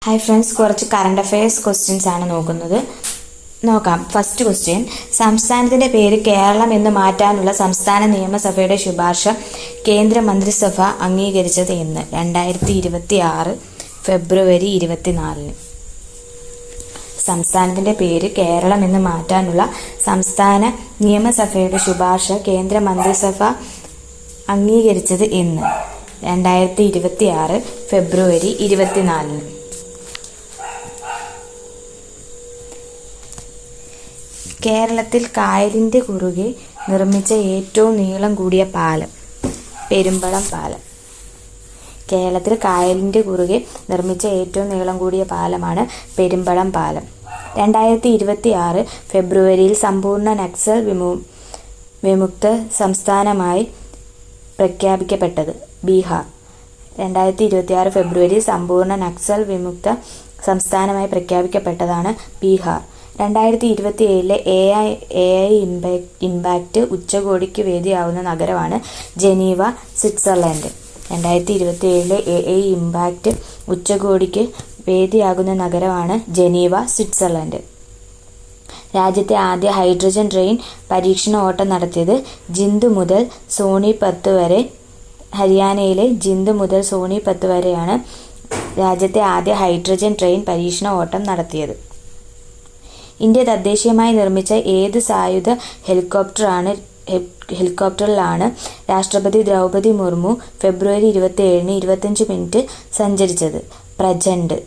Hi friends, കുറച്ച് current affairs questions ആണ് നോക്കാം. ഫസ്റ്റ് ക്വസ്റ്റ്യൻ, സംസ്ഥാനത്തിൻ്റെ പേര് കേരളം എന്ന് മാറ്റാനുള്ള സംസ്ഥാന നിയമസഭയുടെ ശുപാർശ കേന്ദ്ര മന്ത്രിസഭ അംഗീകരിച്ചത് എന്ന്? 2026 ഫെബ്രുവരി 24. സംസ്ഥാനത്തിൻ്റെ പേര് കേരളം എന്ന് മാറ്റാനുള്ള സംസ്ഥാന നിയമസഭയുടെ ശുപാർശ കേന്ദ്ര മന്ത്രിസഭ അംഗീകരിച്ചത് എന്ന്? 2026 ഫെബ്രുവരി 24. കേരളത്തിൽ കായലിൻ്റെ കുറുകെ നിർമ്മിച്ച ഏറ്റവും നീളം കൂടിയ പാലം? പെരുമ്പളം പാലം. കേരളത്തിൽ കായലിൻ്റെ കുറുകെ നിർമ്മിച്ച ഏറ്റവും നീളം കൂടിയ പാലമാണ് പെരുമ്പളം പാലം. 2026 ഫെബ്രുവരിയിൽ സമ്പൂർണ്ണ നക്സൽ വിമുക്ത സംസ്ഥാനമായി പ്രഖ്യാപിക്കപ്പെട്ടത്? ബീഹാർ. 2026 ഫെബ്രുവരിയിൽ സമ്പൂർണ്ണ നക്സൽ വിമുക്ത സംസ്ഥാനമായി പ്രഖ്യാപിക്കപ്പെട്ടതാണ് ബീഹാർ. 2027 AI ഇമ്പാക്റ്റ് ഉച്ചകോടിക്ക് വേദിയാവുന്ന നഗരമാണ് ജനീവ, സ്വിറ്റ്സർലൻഡ്. 2027 AI ഇമ്പാക്റ്റ് ഉച്ചകോടിക്ക് വേദിയാകുന്ന നഗരമാണ് ജനീവ, സ്വിറ്റ്സർലൻഡ്. രാജ്യത്തെ ആദ്യ ഹൈഡ്രജൻ ട്രെയിൻ പരീക്ഷണ ഓട്ടം നടത്തിയത് ജിന്ദ് മുതൽ സോണിപത്ത് വരെ. ഹരിയാനയിലെ ജിന്ദ് മുതൽ സോണിപത്ത് വരെയാണ് രാജ്യത്തെ ആദ്യ ഹൈഡ്രജൻ ട്രെയിൻ പരീക്ഷണ ഓട്ടം നടത്തിയത്. ഇന്ത്യ തദ്ദേശീയമായി നിർമ്മിച്ച ഏത് സായുധ ഹെലികോപ്റ്ററിലാണ് രാഷ്ട്രപതി ദ്രൗപദി മുർമു ഫെബ്രുവരി 27 25 മിനിറ്റ് സഞ്ചരിച്ചത്? പ്രചണ്ഡ്.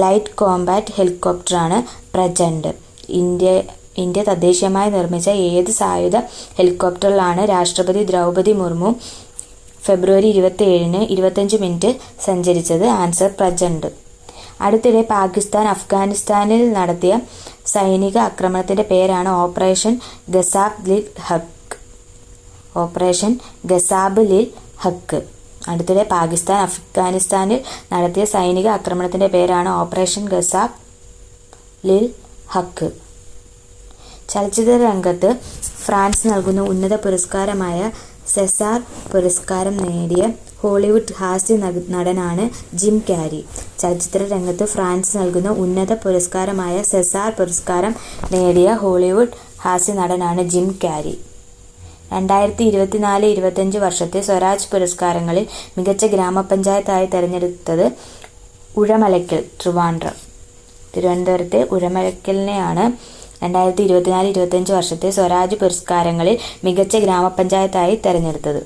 ലൈറ്റ് കോംബാറ്റ് ഹെലികോപ്റ്ററാണ് പ്രചണ്ഡ്. ഇന്ത്യ തദ്ദേശീയമായി നിർമ്മിച്ച ഏത് സായുധ ഹെലികോപ്റ്ററിലാണ് രാഷ്ട്രപതി ദ്രൗപദി മുർമു ഫെബ്രുവരി 27 25 മിനിറ്റ് സഞ്ചരിച്ചത്? ആൻസർ പ്രചണ്ഡ്. അടുത്തിടെ പാകിസ്ഥാൻ അഫ്ഗാനിസ്ഥാനിൽ നടത്തിയ സൈനിക ആക്രമണത്തിൻ്റെ പേരാണ് ഓപ്പറേഷൻ ഗസാബ് ലിൽ ഹക്ക്. അടുത്തിടെ പാകിസ്ഥാൻ അഫ്ഗാനിസ്ഥാനിൽ നടത്തിയ സൈനിക ആക്രമണത്തിൻ്റെ പേരാണ് ഓപ്പറേഷൻ ഗസാബ് ലിൽ ഹക്ക്. ചലച്ചിത്ര രംഗത്ത് ഫ്രാൻസ് നൽകുന്ന ഉന്നത പുരസ്കാരമായ സെസാർ പുരസ്കാരം നേടിയ ഹോളിവുഡ് ഹാസ്യ നടനാണ് ജിം കാരി. ചലച്ചിത്ര രംഗത്ത് ഫ്രാൻസ് നൽകുന്ന ഉന്നത പുരസ്കാരമായ സെസാർ പുരസ്കാരം നേടിയ ഹോളിവുഡ് ഹാസ്യ നടനാണ് ജിം കാരി. 2024-25 വർഷത്തെ സ്വരാജ് പുരസ്കാരങ്ങളിൽ മികച്ച ഗ്രാമപഞ്ചായത്തായി തെരഞ്ഞെടുത്തത് ഉഴമലക്കൽ, തിരുവനന്തപുരത്തെ ഉഴമലക്കലിനെയാണ് 2024-25 വർഷത്തെ സ്വരാജ് പുരസ്കാരങ്ങളിൽ മികച്ച ഗ്രാമപഞ്ചായത്തായി തെരഞ്ഞെടുത്തത്.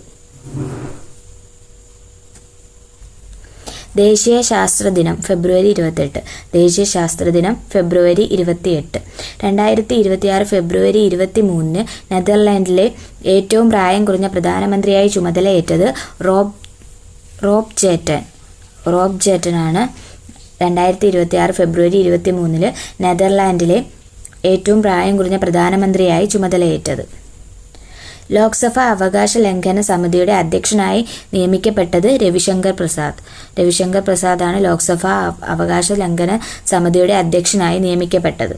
ദേശീയ ശാസ്ത്രദിനം ഫെബ്രുവരി 28. ദേശീയ ശാസ്ത്രദിനം ഫെബ്രുവരി 28. 2026 ഫെബ്രുവരി 23 നെതർലാൻഡിലെ ഏറ്റവും പ്രായം കുറഞ്ഞ പ്രധാനമന്ത്രിയായി ചുമതലയേറ്റത് റോബ് ജേറ്റനാണ്. 2026 ഫെബ്രുവരി 23 നെതർലാൻഡിലെ ഏറ്റവും പ്രായം കുറഞ്ഞ പ്രധാനമന്ത്രിയായി ചുമതലയേറ്റത്. ലോക്സഭാ അവകാശ ലംഘന സമിതിയുടെ അധ്യക്ഷനായി നിയമിക്കപ്പെട്ടത് രവിശങ്കർ പ്രസാദാണ് ലോക്സഭാ അവകാശ ലംഘന സമിതിയുടെ അധ്യക്ഷനായി നിയമിക്കപ്പെട്ടത്.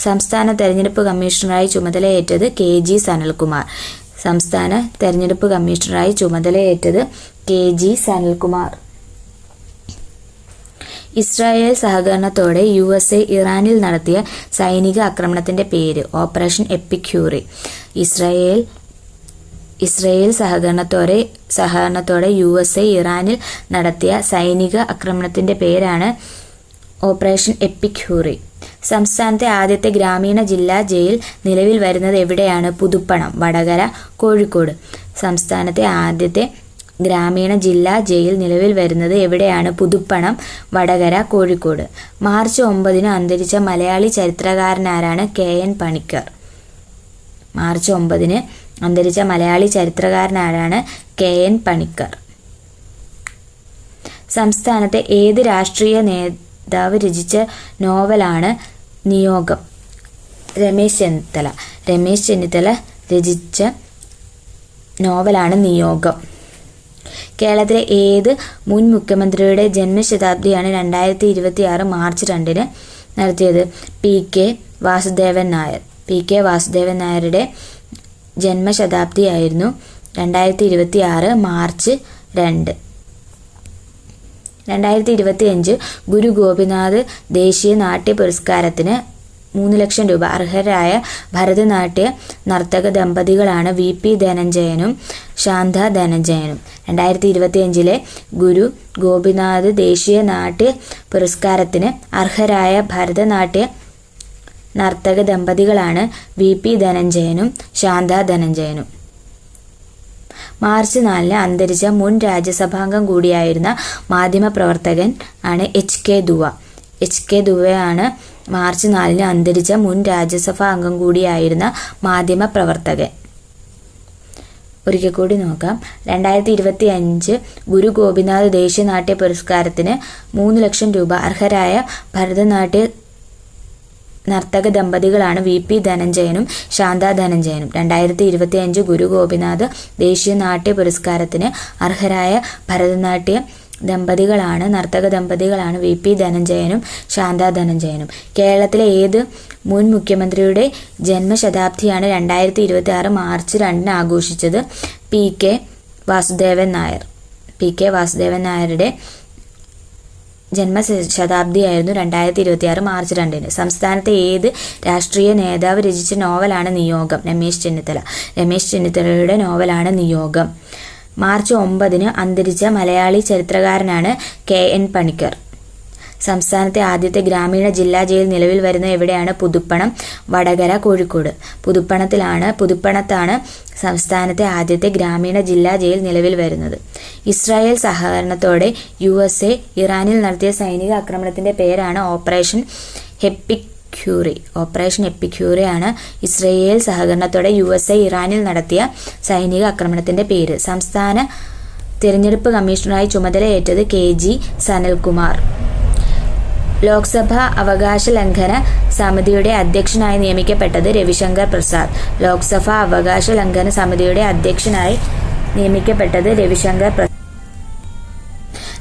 സംസ്ഥാന തെരഞ്ഞെടുപ്പ് കമ്മീഷണറായി ചുമതലയേറ്റത് KG സനൽകുമാർ. ഇസ്രായേൽ സഹകരണത്തോടെ USA ഇറാനിൽ നടത്തിയ സൈനിക ആക്രമണത്തിന്റെ പേര്? Operation EPIC fury. ഇസ്രായേൽ സഹകരണത്തോടെ USA ഇറാനിൽ നടത്തിയ സൈനിക ആക്രമണത്തിന്റെ പേരാണ് ഓപ്പറേഷൻ എപ്പിക് ഫ്യൂറി. സംസ്ഥാനത്തെ ആദ്യത്തെ ഗ്രാമീണ ജില്ലാ ജയിൽ നിലവിൽ വരുന്നത് എവിടെയാണ്? പുതുപ്പണം, വടകര, കോഴിക്കോട്. സംസ്ഥാനത്തെ ആദ്യത്തെ ഗ്രാമീണ ജില്ലാ ജയിൽ നിലവിൽ വരുന്നത് എവിടെയാണ്? പുതുപ്പണം, വടകര, കോഴിക്കോട്. മാർച്ച് 9 അന്തരിച്ച മലയാളി ചരിത്രകാരനാരാണ്? KN പണിക്കർ. മാർച്ച് 9 അന്തരിച്ച മലയാളി ചരിത്രകാരനാരാണ്? KN പണിക്കർ. സംസ്ഥാനത്തെ ഏത് രാഷ്ട്രീയ നേതാവ് രചിച്ച നോവലാണ് നിയോഗം? രമേശ് ചെന്നിത്തല രചിച്ച നോവലാണ് നിയോഗം. കേരളത്തിലെ ഏത് മുൻ മുഖ്യമന്ത്രിയുടെ ജന്മശതാബ്ദിയാണ് 2026 മാർച്ച് 2 നടത്തിയത്? PK വാസുദേവൻ നായരുടെ ജന്മശതാബ്ദിയായിരുന്നു 2026 മാർച്ച് 2. 2025 ഗുരു ഗോപിനാഥ് ദേശീയ നാട്യ പുരസ്കാരത്തിന് 3 ലക്ഷം രൂപ അർഹരായ ഭരതനാട്യ നർത്തക ദമ്പതികളാണ് VP ധനഞ്ജയനും ശാന്ത ധനഞ്ജയനും. 2025 ഗുരു ഗോപിനാഥ് ദേശീയ നാട്യ പുരസ്കാരത്തിന് അർഹരായ ഭരതനാട്യ നർത്തക ദമ്പതികളാണ് VP ധനഞ്ജയനും ശാന്ത ധനഞ്ജയനും. മാർച്ച് 4 അന്തരിച്ച മുൻ രാജ്യസഭാംഗം കൂടിയായിരുന്ന മാധ്യമപ്രവർത്തകൻ ആണ് HK ദുവ. HK ദുവയാണ് മാർച്ച് 4 അന്തരിച്ച മുൻ രാജ്യസഭാ അംഗം കൂടിയായിരുന്ന മാധ്യമപ്രവർത്തകൻ. ഒരിക്കൽ കൂടി നോക്കാം. 2025 ഗുരു ഗോപിനാഥ് ദേശീയ നാട്യ പുരസ്കാരത്തിന് 3 ലക്ഷം രൂപ അർഹരായ ഭരതനാട്യ നർത്തക ദമ്പതികളാണ് VP ധനഞ്ജയനും ശാന്ത ധനഞ്ജയനും. 2025 ഗുരു ഗോപിനാഥ് ദേശീയ നാട്യ പുരസ്കാരത്തിന് അർഹരായ ഭരതനാട്യ നർത്തക ദമ്പതികളാണ് VP ധനഞ്ജയനും ശാന്ത ധനഞ്ജയനും. കേരളത്തിലെ ഏത് മുൻ മുഖ്യമന്ത്രിയുടെ ജന്മശതാബ്ദിയാണ് 2026 മാർച്ച് 2 ആഘോഷിച്ചത്? PK വാസുദേവൻ നായർ. PK വാസുദേവൻ നായരുടെ ജന്മശതാബ്ദിയായിരുന്നു 2026 മാർച്ച് 2. സംസ്ഥാനത്തെ ഏത് രാഷ്ട്രീയ നേതാവ് രചിച്ച നോവലാണ് നിയോഗം? രമേശ് ചെന്നിത്തലയുടെ നോവലാണ് നിയോഗം. മാർച്ച് 9 അന്തരിച്ച മലയാളി ചരിത്രകാരനാണ് KN പണിക്കർ. സംസ്ഥാനത്തെ ആദ്യത്തെ ഗ്രാമീണ ജില്ലാ ജയിൽ നിലവിൽ വരുന്ന എവിടെയാണ്? പുതുപ്പണം, വടകര, കോഴിക്കോട്. പുതുപ്പണത്താണ് സംസ്ഥാനത്തെ ആദ്യത്തെ ഗ്രാമീണ ജില്ലാ ജയിൽ നിലവിൽ വരുന്നത്. ഇസ്രായേൽ സഹകരണത്തോടെ USA ഇറാനിൽ നടത്തിയ സൈനിക ആക്രമണത്തിന്റെ പേരാണ് ഓപ്പറേഷൻ എപ്പിക്യൂറി ആണ് ഇസ്രായേൽ സഹകരണത്തോടെ USA ഇറാനിൽ നടത്തിയ സൈനിക ആക്രമണത്തിന്റെ പേര്. സംസ്ഥാന തിരഞ്ഞെടുപ്പ് കമ്മീഷണറായി ചുമതലയേറ്റത് KG സനൽകുമാർ. ലോക്സഭാ അവകാശ ലംഘന സമിതിയുടെ അധ്യക്ഷനായി നിയമിക്കപ്പെട്ടത് രവിശങ്കർ പ്രസാദ്.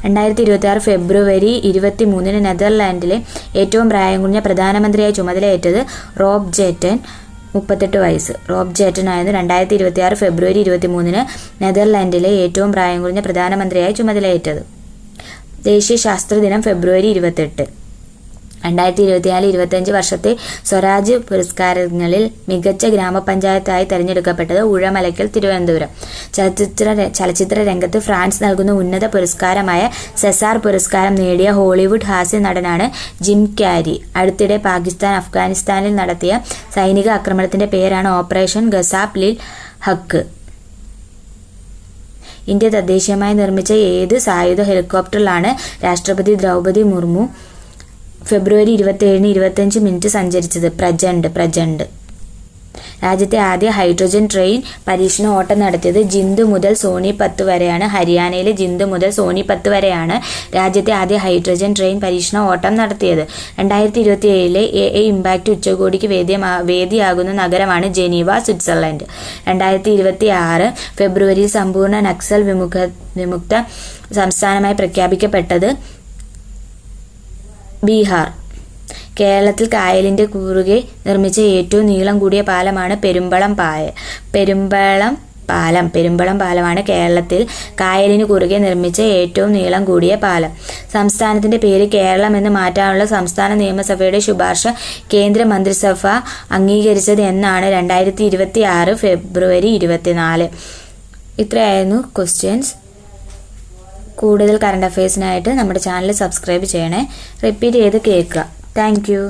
2026 ഫെബ്രുവരി 23 നെതർലാൻഡിലെ ഏറ്റവും പ്രായം കുറഞ്ഞ പ്രധാനമന്ത്രിയായി ചുമതലയേറ്റത് റോബ് ജേറ്റൻ, 38 വയസ്സ്. റോബ് ജേറ്റൻ ആയിരുന്നു 2026 ഫെബ്രുവരി 23 നെതർലാൻഡിലെ ഏറ്റവും പ്രായം കുറഞ്ഞ പ്രധാനമന്ത്രിയായി ചുമതലയേറ്റത്. ദേശീയ ശാസ്ത്രദിനം ഫെബ്രുവരി 28. 2024-25 വർഷത്തെ സ്വരാജ് പുരസ്കാരങ്ങളിൽ മികച്ച ഗ്രാമപഞ്ചായത്തായി തെരഞ്ഞെടുക്കപ്പെട്ടത് ഊഴമലയ്ക്കൽ, തിരുവനന്തപുരം. ചലച്ചിത്ര രംഗത്ത് ഫ്രാൻസ് നൽകുന്ന ഉന്നത പുരസ്കാരമായ സെസാർ പുരസ്കാരം നേടിയ ഹോളിവുഡ് ഹാസ്യ നടനാണ് ജിം ക്യാരി. അടുത്തിടെ പാകിസ്ഥാൻ അഫ്ഗാനിസ്ഥാനിൽ നടത്തിയ സൈനിക ആക്രമണത്തിന്റെ പേരാണ് ഓപ്പറേഷൻ ഗസാബ് ലിൽ ഹക്ക്. ഇന്ത്യ തദ്ദേശീയമായി നിർമ്മിച്ച ഏത് സായുധ ഹെലികോപ്റ്ററിലാണ് രാഷ്ട്രപതി ദ്രൗപദി മുർമു ഫെബ്രുവരി 27 25 മിനിറ്റ് സഞ്ചരിച്ചത്? പ്രചണ്ഡ്. രാജ്യത്തെ ആദ്യ ഹൈഡ്രജൻ ട്രെയിൻ പരീക്ഷണ ഓട്ടം നടത്തിയത് ജിന്ദ് മുതൽ സോനിപത്ത് വരെയാണ്. ഹരിയാനയിലെ ജിന്ദ് മുതൽ സോനിപത്ത് വരെയാണ് രാജ്യത്തെ ആദ്യ ഹൈഡ്രജൻ ട്രെയിൻ പരീക്ഷണ ഓട്ടം നടത്തിയത്. 2027 AI ഇമ്പാക്ട് ഉച്ചകോടിക്ക് വേദിയാകുന്ന നഗരമാണ് ജനീവ, സ്വിറ്റ്സർലൻഡ്. 2026 ഫെബ്രുവരിയിൽ സമ്പൂർണ്ണ നക്സൽ വിമുക്ത സംസ്ഥാനമായി പ്രഖ്യാപിക്കപ്പെട്ടത് ബീഹാർ. കേരളത്തിൽ കായലിന്റെ കുറുകെ നിർമ്മിച്ച ഏറ്റവും നീളം കൂടിയ പാലമാണ് പെരുമ്പളം പാലമാണ് കേരളത്തിൽ കായലിന് കുറുകെ നിർമ്മിച്ച ഏറ്റവും നീളം കൂടിയ പാലം. സംസ്ഥാനത്തിന്റെ പേര് കേരളം എന്ന് മാറ്റാനുള്ള സംസ്ഥാന നിയമസഭയുടെ ശുപാർശ കേന്ദ്ര മന്ത്രിസഭ അംഗീകരിച്ചത് എന്നാണ്? 2026 ഫെബ്രുവരി 24. ഇത്രയായിരുന്നു ക്വസ്റ്റ്യൻസ്. കൂടുതൽ കറണ്ട് അഫയേഴ്സിനായിട്ട് നമ്മുടെ ചാനൽ സബ്സ്ക്രൈബ് ചെയ്യണേ. റിപ്പീറ്റ് ചെയ്ത് കേൾക്കുക. Thank you.